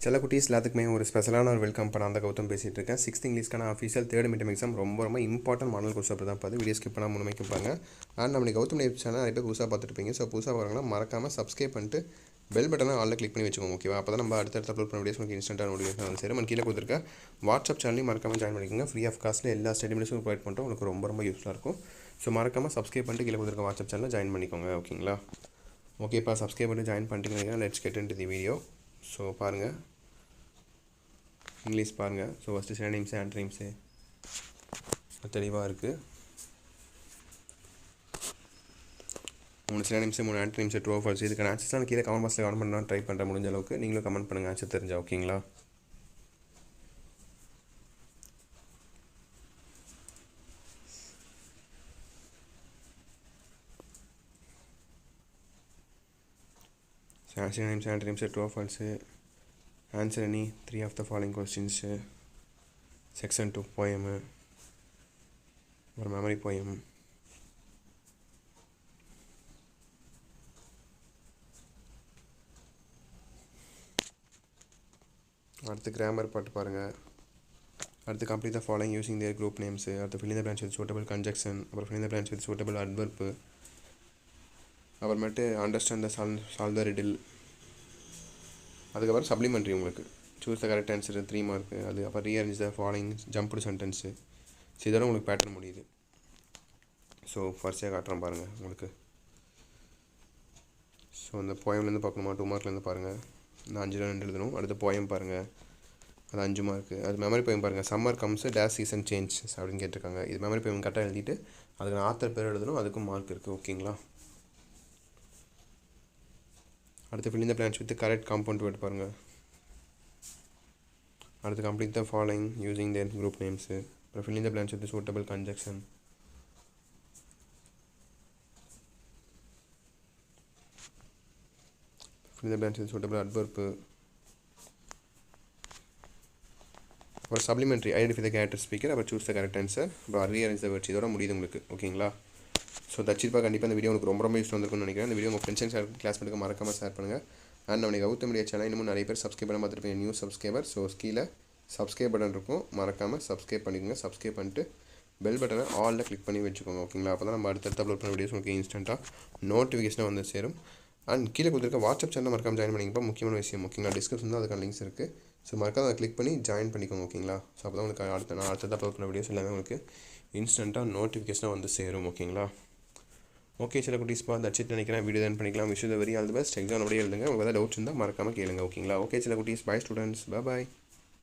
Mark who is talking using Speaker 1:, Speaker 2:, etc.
Speaker 1: சில குட்டீஸ் எல்லாத்துக்குமே ஒரு ஸ்பெஷலான ஒரு வெல்கம் பண்ண அந்த கௌதம் பேசிகிட்டு இருக்கேன். 6th இங்கிலீஷ்க்கான அஃபீஷியல் 3rd மிட்டம் எக்ஸாம் ரொம்ப இம்பார்ட்டன்ட் மாடல் கொஸ்டின் பேப்பர் தான் பார்த்து வீடியோ ஸ்கிப் பண்ணால் முழுமைக்குப்பாங்க. அண்ட் நம்ம கௌதம் யூடியூப் சேனல் நிறைய பேர் புதுசாக பார்த்துருப்பீங்க. ஸோ புதுசாக வரவங்கன்னா மறக்காமல் சப்ஸ்கிரைப் பண்ணிட்டு பெல் பட்டனை ஆலில் கிளிக் பண்ணி வச்சுக்கோங்க. ஓகேவா? அப்போ தான் நம்ம அடுத்தடுத்த அப்லோட் பண்ண வீடியோஸ் உங்களுக்கு இன்ஸ்டன்ட்டாக நோட்டிஃபிகேஷன் வந்து சேரும். கீழே கொடுத்துருக்க வாட்ஸ்அப் சேனலையும் மறக்காமல் ஜாயின் பண்ணிக்கோங்க. ஃப்ரீ ஆஃப் காஸ்ட்டில் எல்லா ஸ்டடி மெட்டீரியல்ஸும் ப்ரொவைட் பண்ணுறோம். உங்களுக்கு ரொம்ப யூஸ்ஃபுல்லாக இருக்கும். ஸோ மறக்காமல் சப்ஸ்கிரைப் பண்ணிட்டு கீழே கொடுத்துருக்க வாட்ஸ்அப் சேனலில் ஜாயின் பண்ணிக்கோங்க. ஓகேங்களா? ஓகேப்பா, சப்ஸ்கிரைப் பண்ணி ஜாயின் பண்ணிட்டீங்கன்னா let's get into the video. So பாருங்கள், இங்கிலீஷ் பாருங்கள். ஸோ ஃபஸ்ட்டு சினோனிம்ஸு ஆன்டனிம்ஸு தெளிவாக இருக்குது. 3 சினோனிம்ஸு 3 ஆன்டனிம்ஸு ட்ரூ ஃபால்ஸ். இதுக்கான ஆன்சர்ஸ்லாம் கீழே கமெண்ட் பாக்ஸில் கமெண்ட் பண்ணலாம். ட்ரை பண்ணுறேன் முடிஞ்ச அளவுக்கு. நீங்களும் கமெண்ட் பண்ணுங்கள் ஆன்சர் தெரிஞ்சா. ஓகேங்களா? Synonyms antonyms true false. Answer any 3 of the following questions. Section 2 poem, ஒரு மெமரி போயம், அடுத்து கிராமர் பாட்டு பாருங்கள். அடுத்து complete the following using their group names. அடுத்து fill in the blanks with suitable conjunction. அப்புறம் fill in the blanks with suitable adverb. அப்புறமேட்டு understand the solve the riddle. அதுக்கப்புறம் supplementary உங்களுக்கு choose the correct answer 3 mark. அது அப்புறம் rearrange the following jumped sentence. So இதோட உங்களுக்கு pattern முடியுது. So ஃபர்ஸ்ட்டாக காட்டுறேன் பாருங்கள் உங்களுக்கு. ஸோ அந்த போயம்லேருந்து பார்க்கணுமா 2 மார்க்லேருந்து பாருங்கள். இந்த 5 2 எழுதணும். அடுத்த போயம் பாருங்கள், அது 5 மார்க்கு. அது மெமரி போயம் பாருங்கள். Summer comes days season change அப்படின்னு கேட்டிருக்காங்க. இது மெமரி போயம் கரெக்டாக எழுதிட்டு அதுக்கு ஆத்தர் பேர் எழுதணும். அதுக்கும் மார்க் இருக்குது. ஓகேங்களா? அடுத்து fill in the blanks with correct compound word பாருங்கள். அடுத்து complete the following using their group names. அப்புறம் fill in the blanks with suitable conjunction. Fill in the blanks with suitable adverb. அப்புறம் supplementary identify the character speaker. அப்புறம் choose the correct answer. அப்புறம் rearrange the words. இதோட முடியுது உங்களுக்கு. ஓகேங்களா? So தச்சிருப்பா கண்டிப்பாக இந்த வீடியோ உங்களுக்கு ரொம்ப யூஸ் வந்திருக்கும்னு நினைக்கிறேன். இந்த வீடியோ உங்கள் ஃப்ரெண்ட்ஸ் அண்ட் கிளாஸ்மேட்டுக்கு மறக்காமல் ஷேர் பண்ணுங்கள். அண்ட் நம்ம கௌதம் மீடியா சேனல் இன்னமும் நிறைய பேர் சப்ஸ்கிரைப் பண்ண பார்த்துருப்பீங்க, நியூ சப்ஸ்கிரைபர். ஸோ கீழே சப்ஸ்கிரைப் பட்டன் இருக்கும், மறக்காமல் சப்ஸ்கிரைப் பண்ணிக்கோங்க. சப்ஸ்கிரைப் பண்ணிட்டு பெல் பட்டனை ஆலில் கிளிக் பண்ணி வச்சுக்கோங்க. ஓகேங்களா? அப்போ தான் நம்ம அடுத்தடுத்து அப்லோட் பண்ண வீடியோஸ் உங்களுக்கு இன்ஸ்டன்ட்டாக நோட்டிஃபிகேஷனாக வந்து சேரும். அண்ட் கீழே கொடுத்துருக்க வாட்ஸ்அப் சேனல் மறக்காமல் ஜாயின் பண்ணிக்கப்போ முக்கியமான விஷயம். ஓகேங்களா? டிஸ்கிரிப்ஷன் தான் அதுக்கான லிங்க்ஸ் இருக்குது. ஸோ மறக்காம அதை கிளிக் பண்ணி ஜாயின் பண்ணிக்கோங்க. ஓகேங்களா? ஸோ அப்போ தான் உங்களுக்கு அடுத்தது அப்லோட் பண்ண வீடியோஸ் எல்லாமே உங்களுக்கு இன்ஸ்டன்ட்டாக நோட்டிஃபிகேஷனாக வந்து சேரும். ஓகேங்களா? ஓகே, சில குட்டீஸ் தச்சிட்டு நினைக்கிறேன். வீடியோ தான் பண்ணிக்கலாம். Wish the very all the best. Exam அப்படியே எழுதுங்க. உங்களுக்கு ஏதாவது டவுட்ஸ் இருந்தால் மறக்காமல் கேளுங்க. ஓகேங்களா? ஓகே சில குட்டீஸ், பை ஸ்டூடெண்ட்ஸ், பை.